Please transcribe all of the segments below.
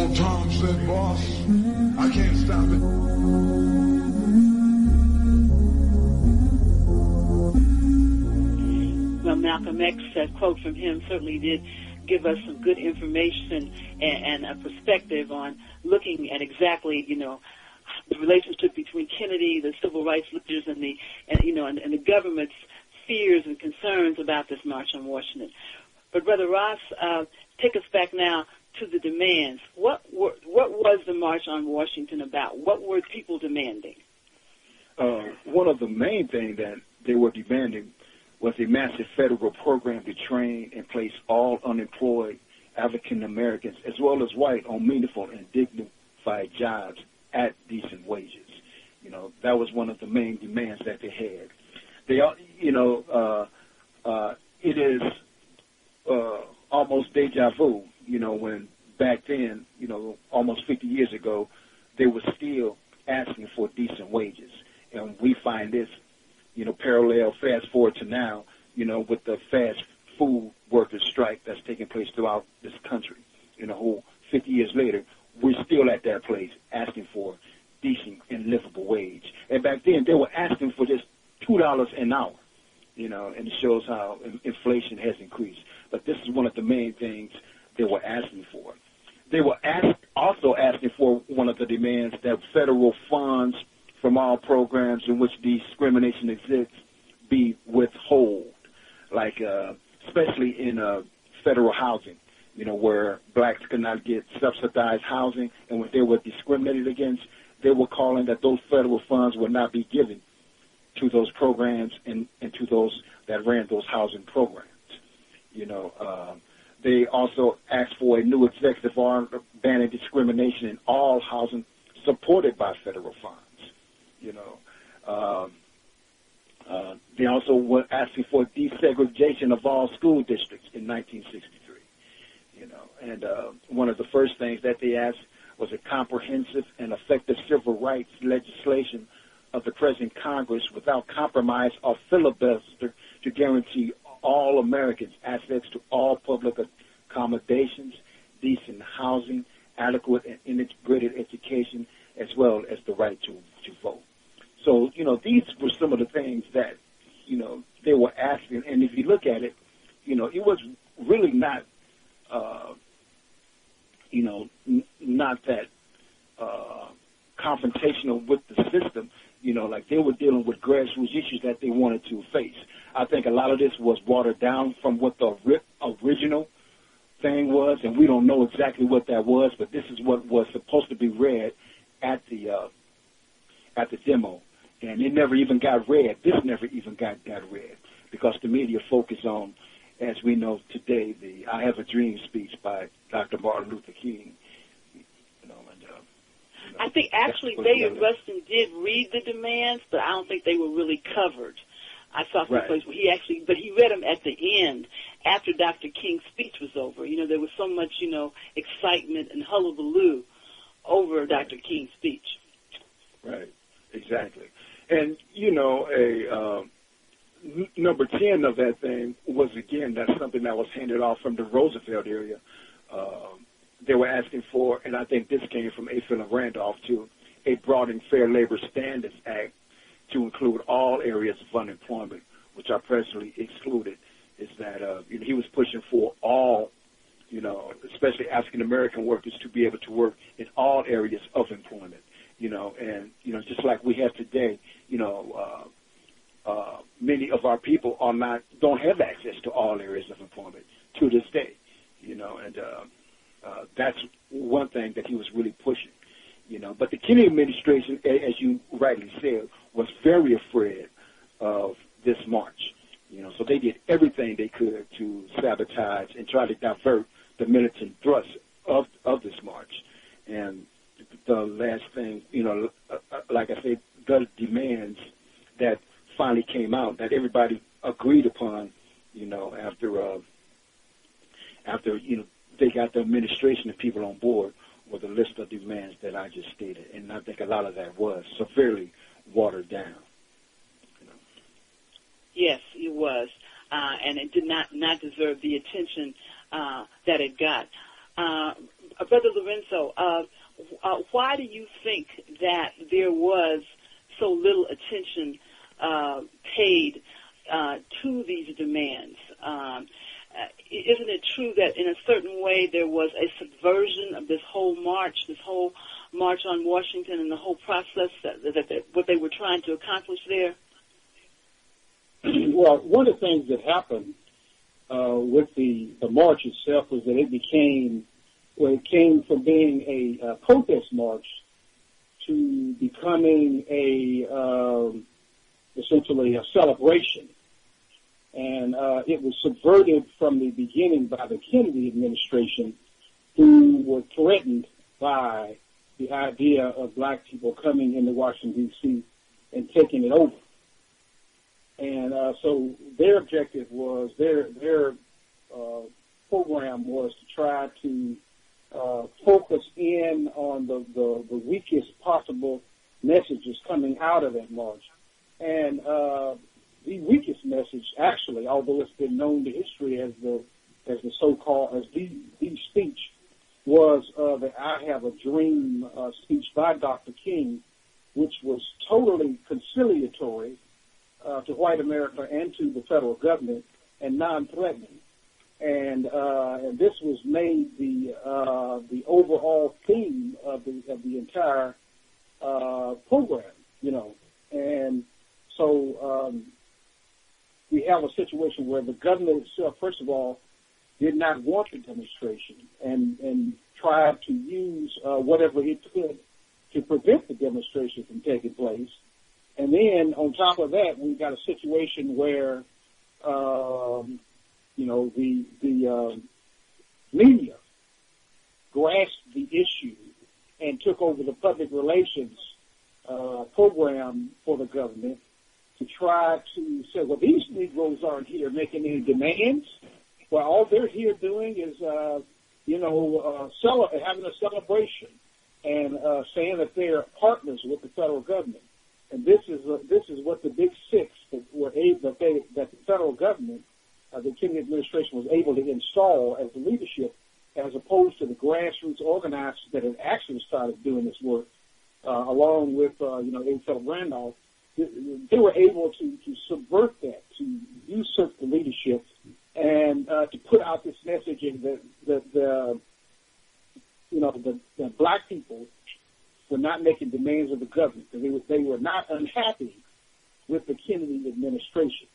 old Tom said, boss, I can't stop it. Well, Malcolm X, that quote from him certainly did give us some good information and a perspective on looking at exactly, the relationship between Kennedy, the civil rights leaders, and the government's fears and concerns about this March on Washington. But Brother Ross, take us back now to the demands. What was the March on Washington about? What were people demanding? One of the main things that they were demanding was a massive federal program to train and place all unemployed African Americans as well as white on meaningful and dignified jobs at decent wages. That was one of the main demands that they had. They, it is almost deja vu, when back then, almost 50 years ago, they were still asking for decent wages. And we find this, parallel fast forward to now, with the fast food workers strike that's taking place throughout this country. Whole 50 years later, we're still at that place asking for decent and livable wage. And back then, they were asking for just $2 an hour, and it shows how inflation has increased. But this is one of the main things they were asking for. They were also asking for one of the demands that federal funds from all programs in which discrimination exists be withheld, like especially in federal housing, where blacks could not get subsidized housing, and when they were discriminated against, they were calling that those federal funds would not be given to those programs and to those that ran those housing programs. They also asked for a new executive order banning discrimination in all housing supported by federal funds. They also were asking for desegregation of all school districts in 1963. And one of the first things that they asked was a comprehensive and effective civil rights legislation of the present Congress without compromise or filibuster to guarantee all Americans access to all public accommodations, decent housing, adequate and integrated education, as well as the right to vote. So, these were some of the things that, they were asking. And if you look at it, it was really not, not that confrontational with the system. Like they were dealing with grassroots issues that they wanted to face. I think a lot of this was watered down from what the original thing was, and we don't know exactly what that was, but this is what was supposed to be read at the demo, and it never even got read. This never even got read because the media focused on, as we know today, the "I Have a Dream" speech by Dr. Martin Luther King. I think actually David Rustin did read the demands, but I don't think they were really covered. I saw some place where he read them at the end after Dr. King's speech was over. There was so much, excitement and hullabaloo over Dr. King's speech. Right, exactly. And, number 10 of that thing was, again, that's something that was handed off from the Roosevelt area. They were asking for, and I think this came from A. Philip Randolph, too, a broad and fair labor standards act to include all areas of unemployment, which are presently excluded. Is that he was pushing for all, especially African-American workers to be able to work in all areas of employment, and, just like we have today, many of our people don't have access to all areas of employment to this day, and that's one thing that he was really pushing, But the Kennedy administration, as you rightly said, was very afraid of this march, so they did everything they could to sabotage and try to divert the militant thrust of this march. And the last thing, like I said, the demands that finally came out that everybody agreed upon, after they got the administration and people on board, with a list of demands that I just stated. And I think a lot of that was severely watered down. Yes, it was. And it did not deserve the attention that it got. Brother Lorenzo, why do you think that there was so little attention paid to these demands? Isn't it true that in a certain way there was a subversion of this whole march on Washington and the whole process that what they were trying to accomplish there? Well, one of the things that happened with the march itself was that it came from being a protest march to becoming essentially a celebration. And it was subverted from the beginning by the Kennedy administration, who were threatened by the idea of black people coming into Washington, D.C. and taking it over. And so their objective was, their program was to try to focus in on the weakest possible messages coming out of that march. And the weakest message, actually, although it's been known to history as the speech, was the "I Have a Dream" speech by Dr. King, which was totally conciliatory to white America and to the federal government, and non-threatening. And this was made the overall theme of the entire program, and so we have a situation where the government itself, first of all, did not want the demonstration and tried to use whatever it could to prevent the demonstration from taking place. And then on top of that, we've got a situation where, the media grasped the issue and took over the public relations program for the government to try to say, well, these Negroes aren't here making any demands. Well, all they're here doing is, having a celebration and saying that they're partners with the federal government. And this is what the Big Six that the federal government, the Kennedy administration, was able to install as the leadership, as opposed to the grassroots organizers that had actually started doing this work, along with A. Philip Randolph. They were able to subvert that, to usurp the leadership, and to put out this messaging that the black people were not making demands of the government. They were not unhappy with the Kennedy administration.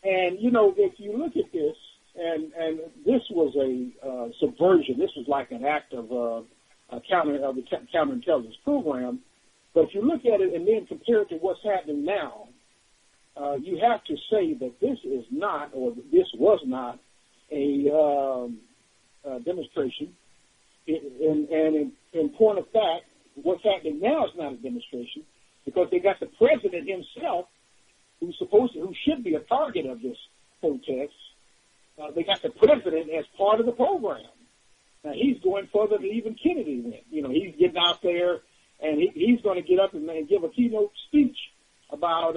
And, if you look at this, and this was a subversion, this was like an act of the counterintelligence program. But if you look at it and then compare it to what's happening now, you have to say that this is not, or this was not, a demonstration. And in point of fact, what's happening now is not a demonstration, because they got the president himself, who should be a target of this protest. They got the president as part of the program. Now he's going further than even Kennedy went. He's getting out there, and he's going to get up and give a keynote speech about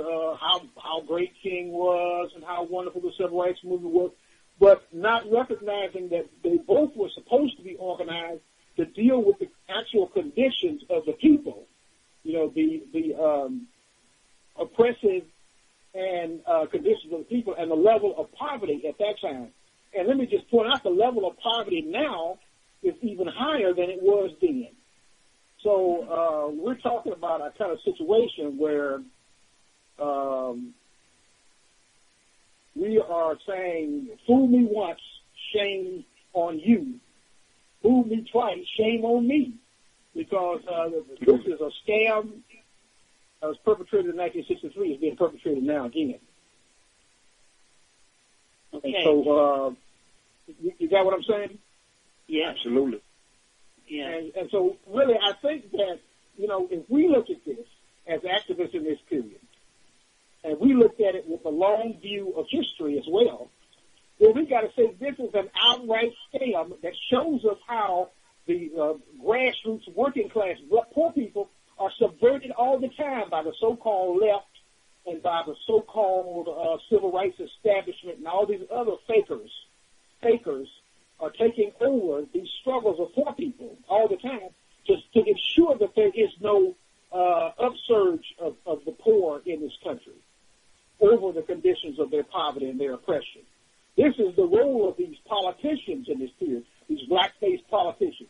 how great King was and how wonderful the Civil Rights Movement was, but not recognizing that they both were supposed to be organized to deal with the actual conditions of the people, the oppressive and conditions of the people, and the level of poverty at that time. And let me just point out, the level of poverty now is even higher than it was then. So we're talking about a kind of situation where we are saying, fool me once, shame on you. Fool me twice, shame on me. Because this is a scam that was perpetrated in 1963. It's being perpetrated now again. Okay. And so you got what I'm saying? Yeah. Absolutely. Yeah. And so really I think that, if we look at this as activists in this period, and we looked at it with a long view of history as well, then we got to say this is an outright scam that shows us how the grassroots working class poor people are subverted all the time by the so-called left and by the so-called civil rights establishment and all these other fakers are taking over these struggles of poor people all the time to ensure that there is no upsurge of the poor in this country over the conditions of their poverty and their oppression. This is the role of these politicians in this period, these black-faced politicians,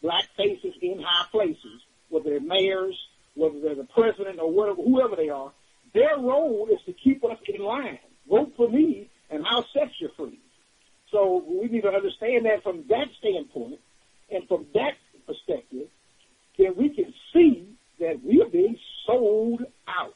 black faces in high places, whether they're mayors, whether they're the president or whatever, whoever they are. Their role is to keep us in line. Vote for me and I'll set you free. So we need to understand that from that standpoint and from that perspective, then we can see that we are being sold out.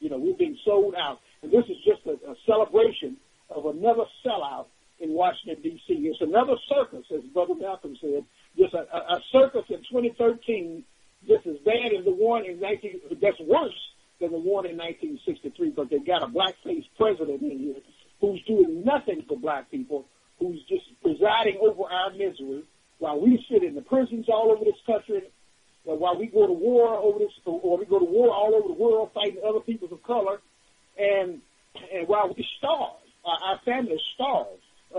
We're being sold out. And this is just a celebration of another sellout in Washington, D.C. It's another circus, as Brother Malcolm said, just a circus in 2013 just as bad as the one in that's worse than the one in 1963, because they've got a black-faced president in here who's doing nothing for black people, who's just presiding over our misery while we sit in the prisons all over this country, while we go to war over this, or we go to war all over the world fighting other peoples of color, and while we starve, our families starve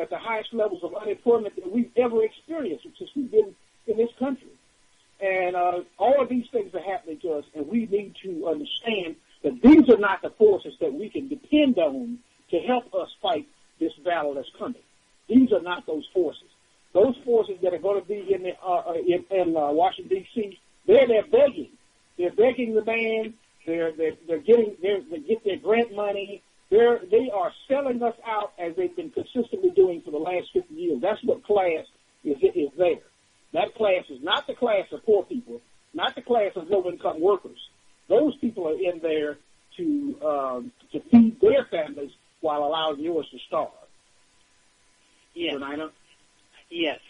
at the highest levels of unemployment that we've ever experienced since we've been in this country. And all of these things are happening to us, and we need to understand that these are not the forces that we can depend on to help us fight this battle that's coming. These are not those forces. Those forces that are going to be in Washington, D.C., they're begging. They're begging the man. They get their grant money. They are selling us out as they've been consistently doing for the last 50 years. That's what class is there. That class is not the class of poor people, not the class of low-income workers. Those people are in there to feed their families while allowing yours to starve. Yes. Renina? Yes.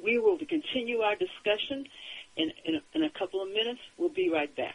We will continue our discussion in a couple of minutes. We'll be right back.